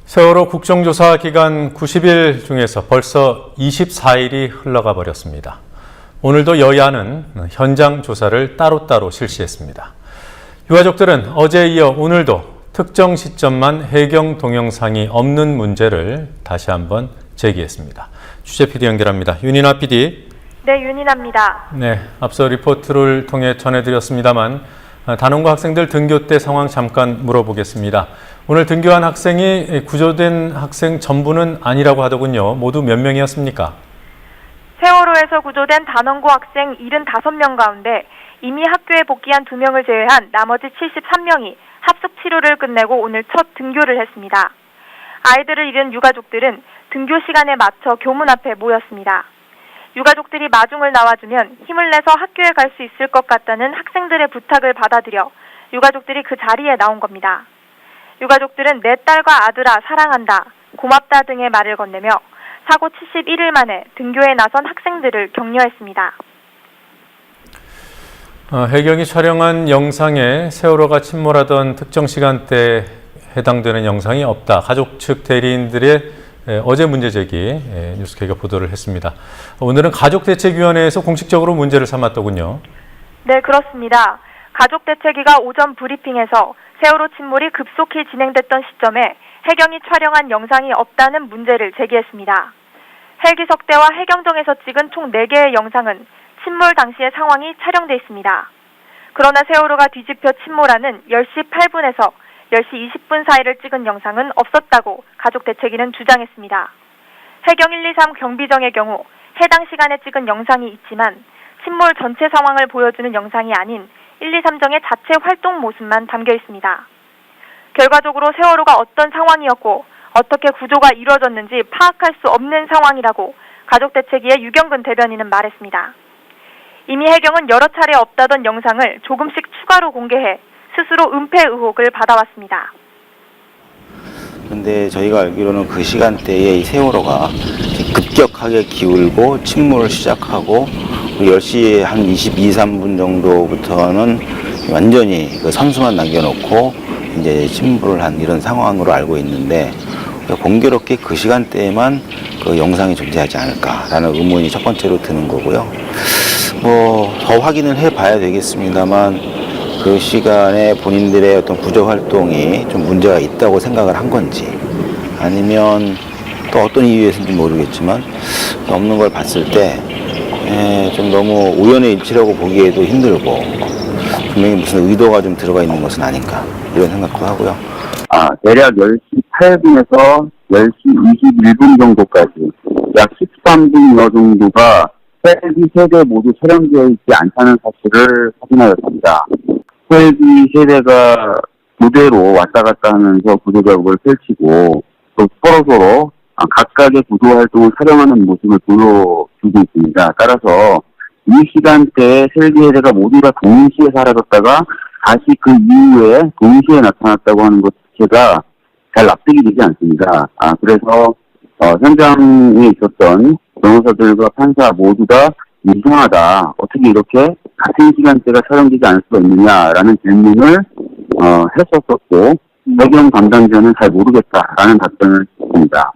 세월호 국정조사 기간 90일 중에서 벌써 24일이 흘러가 버렸습니다. 오늘도 여야는 현장 조사를 따로따로 실시했습니다. 유가족들은 어제에 이어 오늘도 특정 시점만 해경 동영상이 없는 문제를 다시 한번 제기했습니다. 취재 PD 연결합니다. 윤인아 PD. 네, 윤인아입니다. 네, 앞서 리포트를 통해 전해드렸습니다만 단원고 학생들 등교 때 상황 잠깐 물어보겠습니다. 오늘 등교한 학생이 구조된 학생 전부는 아니라고 하더군요. 모두 몇 명이었습니까? 세월호에서 구조된 단원고 학생 75명 가운데 이미 학교에 복귀한 2명을 제외한 나머지 73명이 합숙 치료를 끝내고 오늘 첫 등교를 했습니다. 아이들을 잃은 유가족들은 등교 시간에 맞춰 교문 앞에 모였습니다. 유가족들이 마중을 나와주면 힘을 내서 학교에 갈 수 있을 것 같다는 학생들의 부탁을 받아들여 유가족들이 그 자리에 나온 겁니다. 유가족들은 내 딸과 아들아 사랑한다, 고맙다 등의 말을 건네며 사고 71일 만에 등교에 나선 학생들을 격려했습니다. 해경이 촬영한 영상에 세월호가 침몰하던 특정 시간대에 해당되는 영상이 없다. 가족 측 대리인들의 어제 문제 제기 뉴스케이가 보도를 했습니다. 오늘은 가족대책위원회에서 공식적으로 문제를 삼았더군요. 네, 그렇습니다. 가족대책위가 오전 브리핑에서 세월호 침몰이 급속히 진행됐던 시점에 해경이 촬영한 영상이 없다는 문제를 제기했습니다. 헬기 석대와 해경정에서 찍은 총 4개의 영상은 침몰 당시의 상황이 촬영돼 있습니다. 그러나 세월호가 뒤집혀 침몰하는 10시 8분에서 10시 20분 사이를 찍은 영상은 없었다고 가족대책위는 주장했습니다. 해경 123 경비정의 경우 해당 시간에 찍은 영상이 있지만 침몰 전체 상황을 보여주는 영상이 아닌 123정의 자체 활동 모습만 담겨 있습니다. 결과적으로 세월호가 어떤 상황이었고 어떻게 구조가 이루어졌는지 파악할 수 없는 상황이라고 가족대책위의 유경근 대변인은 말했습니다. 이미 해경은 여러 차례 없다던 영상을 조금씩 추가로 공개해 스스로 은폐 의혹을 받아왔습니다. 그런데 저희가 알기로는 그 시간대에 이 세월호가 급격하게 기울고 침몰을 시작하고 10시 한 22, 3분 정도부터는 완전히 그 선수만 남겨놓고 이제 침몰을 한 이런 상황으로 알고 있는데 공교롭게 그 시간대에만 그 영상이 존재하지 않을까라는 의문이 첫 번째로 드는 거고요. 더 확인을 해봐야 되겠습니다만 그 시간에 본인들의 어떤 구조 활동이 좀 문제가 있다고 생각을 한 건지 아니면 또 어떤 이유에서인지 모르겠지만 없는 걸 봤을 때 좀 너무 우연의 일치라고 보기에도 힘들고 분명히 무슨 의도가 좀 들어가 있는 것은 아닌가 이런 생각도 하고요. 대략 10시 8분에서 10시 21분 정도까지 약 13분여 정도가 헬기 세대 모두 촬영되어 있지 않다는 사실을 확인하였습니다. 헬기 세대가 무대로 왔다 갔다 하면서 구조 작업을 펼치고 또 서로 각각의 구조 활동을 촬영하는 모습을 보여주고 있습니다. 따라서 이 시간대에 헬기 세대가 모두 다 동시에 사라졌다가 다시 그 이후에 동시에 나타났다고 하는 것 자체가 잘 납득이 되지 않습니다. 그래서 현장에 있었던 변호사들과 판사 모두 다 이상하다. 어떻게 이렇게 같은 시간대가 촬영되지 않을 수가 있느냐라는 질문을 했었었고 해경 담당자는 잘 모르겠다라는 답변을 했습니다.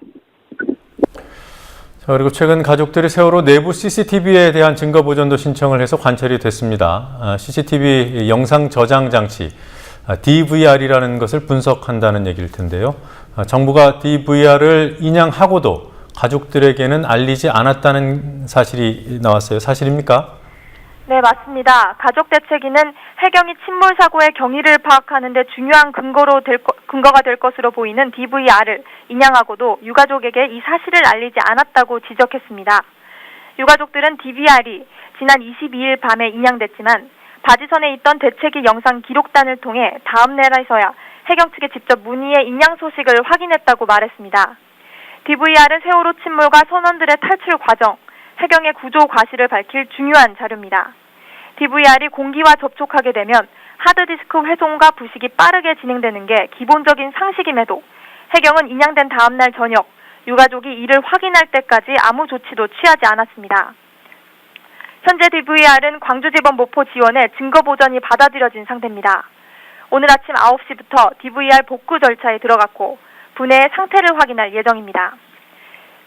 그리고 최근 가족들이 세월호 내부 CCTV에 대한 증거 보전도 신청을 해서 관찰이 됐습니다. CCTV 영상 저장 장치 DVR이라는 것을 분석한다는 얘기일 텐데요. 정부가 DVR을 인양하고도 가족들에게는 알리지 않았다는 사실이 나왔어요. 사실입니까? 네, 맞습니다. 가족대책위는 해경이 침몰 사고의 경위를 파악하는 데 중요한 근거가 될 것으로 보이는 DVR을 인양하고도 유가족에게 이 사실을 알리지 않았다고 지적했습니다. 유가족들은 DVR이 지난 22일 밤에 인양됐지만 바지선에 있던 대책위 영상 기록단을 통해 다음 날에서야 해경 측에 직접 문의해 인양 소식을 확인했다고 말했습니다. DVR은 세월호 침몰과 선원들의 탈출 과정, 해경의 구조 과실을 밝힐 중요한 자료입니다. DVR이 공기와 접촉하게 되면 하드디스크 훼손과 부식이 빠르게 진행되는 게 기본적인 상식임에도 해경은 인양된 다음날 저녁 유가족이 이를 확인할 때까지 아무 조치도 취하지 않았습니다. 현재 DVR은 광주지법 모포 지원에 증거 보전이 받아들여진 상태입니다. 오늘 아침 9시부터 DVR 복구 절차에 들어갔고 분해의 상태를 확인할 예정입니다.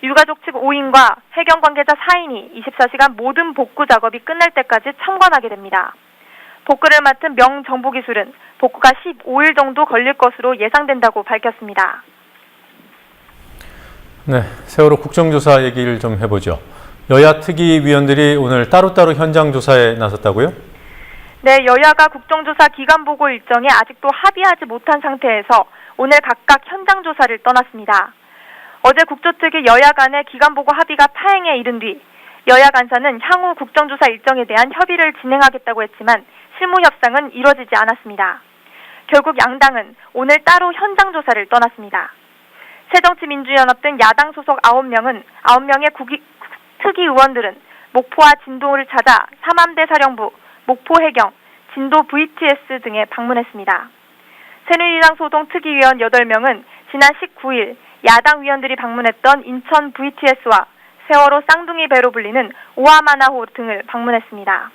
유가족 측 5인과 해경 관계자 4인이 24시간 모든 복구 작업이 끝날 때까지 참관하게 됩니다. 복구를 맡은 명정부기술은 복구가 15일 정도 걸릴 것으로 예상된다고 밝혔습니다. 네, 세월호 국정조사 얘기를 좀 해보죠. 여야 특위위원들이 오늘 따로따로 현장 조사에 나섰다고요? 네, 여야가 국정조사 기간보고 일정에 아직도 합의하지 못한 상태에서 오늘 각각 현장 조사를 떠났습니다. 어제 국조특위 여야 간의 기간보고 합의가 파행에 이른 뒤 여야 간사는 향후 국정조사 일정에 대한 협의를 진행하겠다고 했지만 실무 협상은 이뤄지지 않았습니다. 결국 양당은 오늘 따로 현장 조사를 떠났습니다. 새정치민주연합 등 야당 소속 9명의 특위 의원들은 목포와 진도를 찾아 삼함대 사령부, 목포해경, 진도 VTS 등에 방문했습니다. 새누리당 소속 특위위원 8명은 지난 19일 야당 위원들이 방문했던 인천 VTS와 세월호 쌍둥이 배로 불리는 오하마나호 등을 방문했습니다.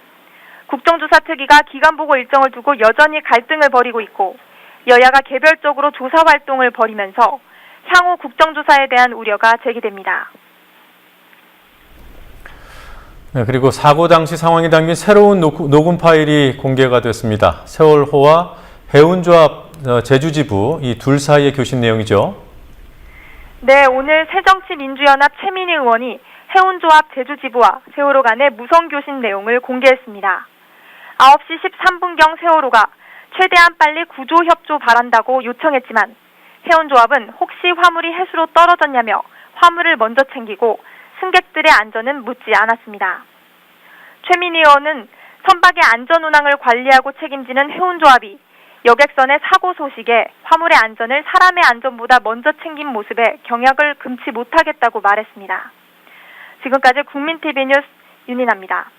국정조사 특위가 기간보고 일정을 두고 여전히 갈등을 벌이고 있고 여야가 개별적으로 조사 활동을 벌이면서 향후 국정조사에 대한 우려가 제기됩니다. 네, 그리고 사고 당시 상황이 담긴 새로운 녹음 파일이 공개가 됐습니다. 세월호와 해운조합 제주지부 이 둘 사이의 교신 내용이죠. 네, 오늘 새정치민주연합 최민희 의원이 해운조합 제주지부와 세월호 간의 무성교신 내용을 공개했습니다. 9시 13분경 세월호가 최대한 빨리 구조협조 바란다고 요청했지만 해운조합은 혹시 화물이 해수로 떨어졌냐며 화물을 먼저 챙기고 승객들의 안전은 묻지 않았습니다. 최민희 의원은 선박의 안전운항을 관리하고 책임지는 해운조합이 여객선의 사고 소식에 화물의 안전을 사람의 안전보다 먼저 챙긴 모습에 경악을 금치 못하겠다고 말했습니다. 지금까지 국민TV 뉴스 윤인아입니다.